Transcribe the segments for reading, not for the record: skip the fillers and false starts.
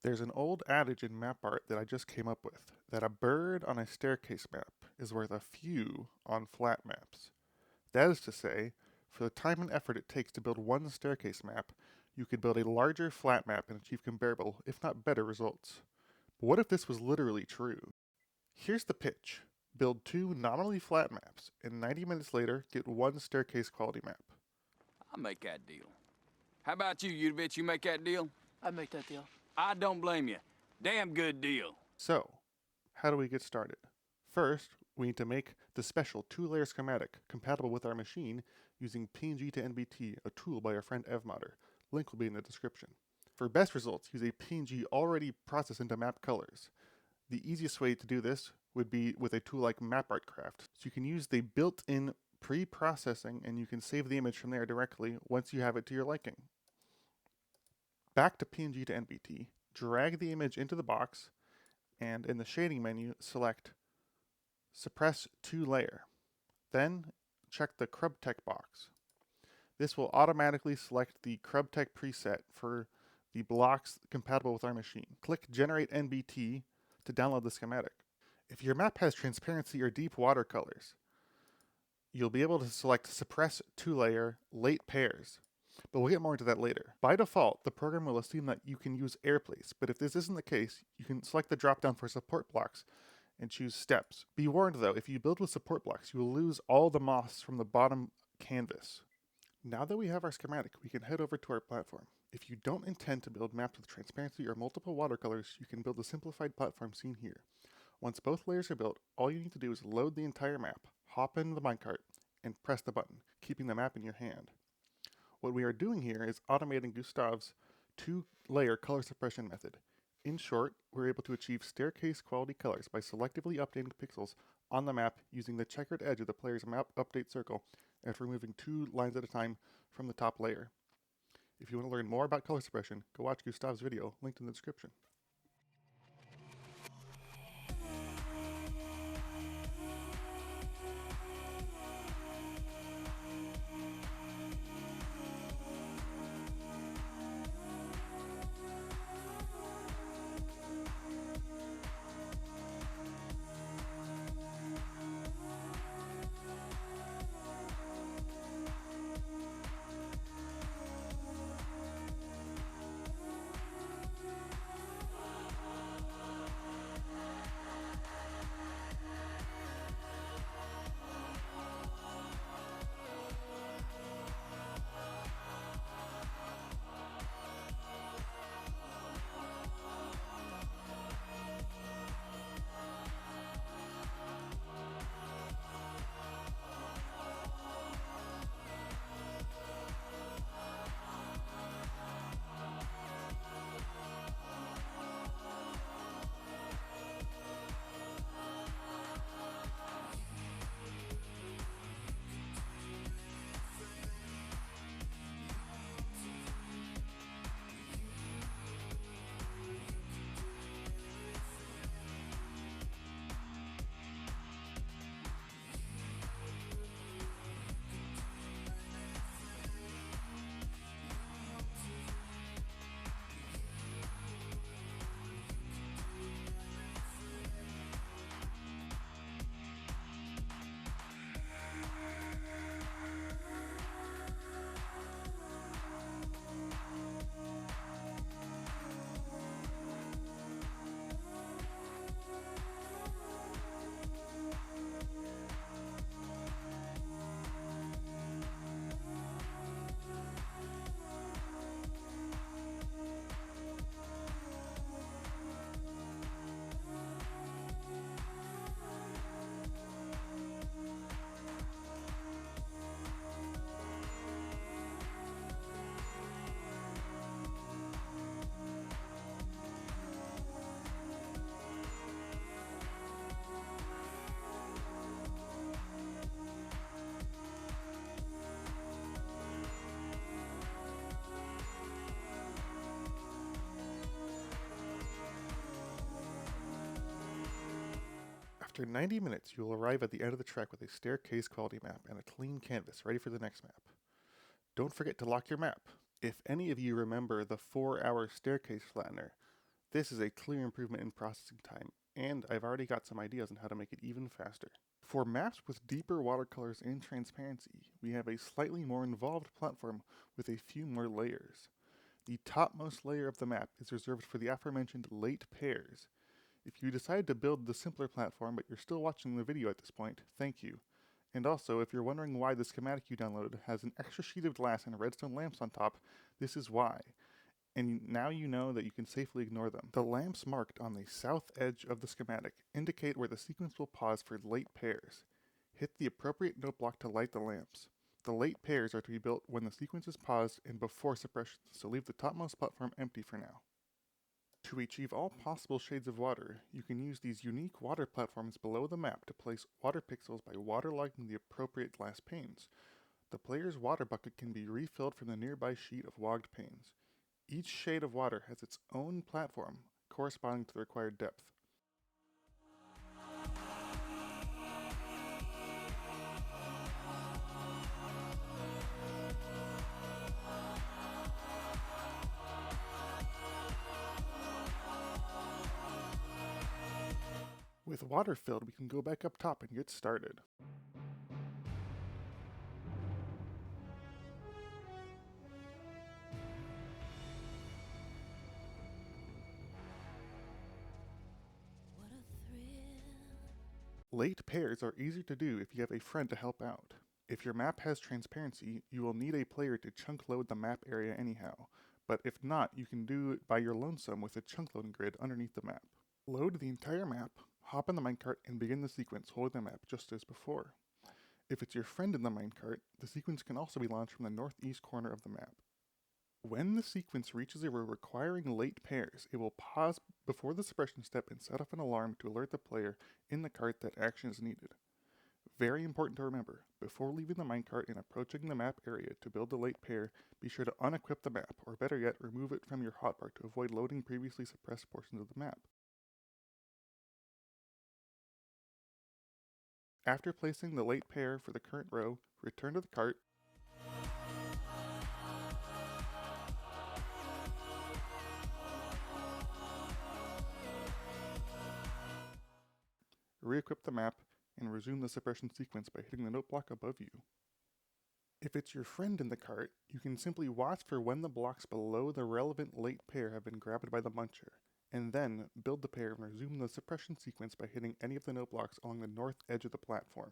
There's an old adage in Mapart that I just came up with, that a bird on a staircase map is worth a few on flat maps. That is to say, for the time and effort it takes to build one staircase map, you could build a larger flat map and achieve comparable, if not better, results. But what if this was literally true? Here's the pitch. Build two nominally flat maps, and 90 minutes later, get one staircase quality map. I'll make that deal. How about you, Udovich? You make that deal? I'd make that deal. I don't blame you. Damn good deal. So, how do we get started? First, we need to make the special two-layer schematic compatible with our machine using PNG to NBT, a tool by our friend Evmodder. Link will be in the description. For best results, use a PNG already processed into map colors. The easiest way to do this would be with a tool like Mapart Craft. So you can use the built-in pre-processing and you can save the image from there directly once you have it to your liking. Back to PNG to NBT, drag the image into the box, and in the shading menu, select Suppress to Layer. Then check the CrubTech box. This will automatically select the CrubTech preset for the blocks compatible with our machine. Click Generate NBT to download the schematic. If your map has transparency or deep watercolors, you'll be able to select Suppress to Layer Late Pairs. But we'll get more into that later. By default, the program will assume that you can use airplace, but if this isn't the case, you can select the drop-down for support blocks and choose steps. Be warned though, if you build with support blocks, you will lose all the moss from the bottom canvas. Now that we have our schematic, we can head over to our platform. If you don't intend to build maps with transparency or multiple watercolors, you can build the simplified platform seen here. Once both layers are built, all you need to do is load the entire map, hop in the minecart, and press the button, keeping the map in your hand. What we are doing here is automating Gustav's two-layer color suppression method. In short, we're able to achieve staircase quality colors by selectively updating pixels on the map using the checkered edge of the player's map update circle after removing 2 lines at a time from the top layer. If you want to learn more about color suppression, go watch Gustav's video, linked in the description. After 90 minutes, you will arrive at the end of the trek with a staircase quality map and a clean canvas ready for the next map. Don't forget to lock your map. If any of you remember the 4-hour staircase flattener, This is a clear improvement in processing time, and I've already got some ideas on how to make it even faster. For maps with deeper watercolors and transparency, we have a slightly more involved platform with a few more layers. The topmost layer of the map is reserved for the aforementioned late pairs. If you decide to build the simpler platform but you're still watching the video at this point, thank you. And also, if you're wondering why the schematic you downloaded has an extra sheet of glass and redstone lamps on top, this is why. And now you know that you can safely ignore them. The lamps marked on the south edge of the schematic indicate where the sequence will pause for late pairs. Hit the appropriate note block to light the lamps. The late pairs are to be built when the sequence is paused and before suppression, so leave the topmost platform empty for now. To achieve all possible shades of water, you can use these unique water platforms below the map to place water pixels by waterlogging the appropriate glass panes. The player's water bucket can be refilled from the nearby sheet of logged panes. Each shade of water has its own platform corresponding to the required depth. With water filled, we can go back up top and get started. Late pairs are easier to do if you have a friend to help out. If your map has transparency, you will need a player to chunk load the map area anyhow, but if not, you can do it by your lonesome with a chunk loading grid underneath the map. Load the entire map, hop in the minecart, and begin the sequence holding the map just as before. If it's your friend in the minecart, the sequence can also be launched from the northeast corner of the map. When the sequence reaches a row requiring late pairs, it will pause before the suppression step and set off an alarm to alert the player in the cart that action is needed. Very important to remember, before leaving the minecart and approaching the map area to build the late pair, be sure to unequip the map, or better yet, remove it from your hotbar to avoid loading previously suppressed portions of the map. After placing the late pair for the current row, return to the cart, re-equip the map, and resume the suppression sequence by hitting the note block above you. If it's your friend in the cart, you can simply watch for when the blocks below the relevant late pair have been grabbed by the muncher, and then build the pair and resume the suppression sequence by hitting any of the note blocks along the north edge of the platform.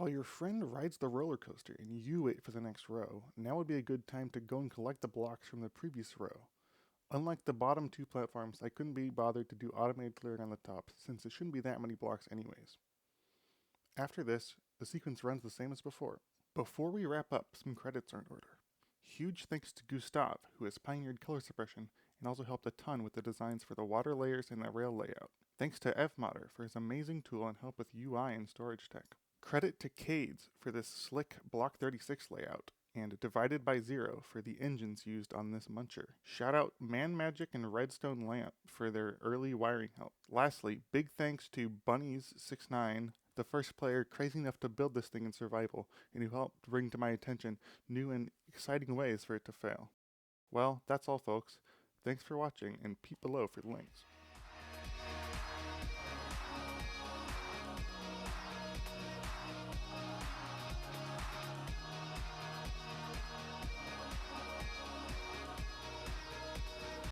While your friend rides the roller coaster and you wait for the next row, now would be a good time to go and collect the blocks from the previous row. Unlike the bottom two platforms, I couldn't be bothered to do automated clearing on the top, since it shouldn't be that many blocks anyways. After this, the sequence runs the same as before. Before we wrap up, some credits are in order. Huge thanks to Gustav, who has pioneered color suppression and also helped a ton with the designs for the water layers and the rail layout. Thanks to fmodder for his amazing tool and help with UI and storage tech. Credit to Cades for this slick Block 36 layout, and Divided by Zero for the engines used on this muncher. Shout out Man Magic and Redstone Lamp for their early wiring help. Lastly, big thanks to Bunnies69 the first player crazy enough to build this thing in survival, and who helped bring to my attention new and exciting ways for it to fail. Well, that's all folks. Thanks for watching, and peep below for the links.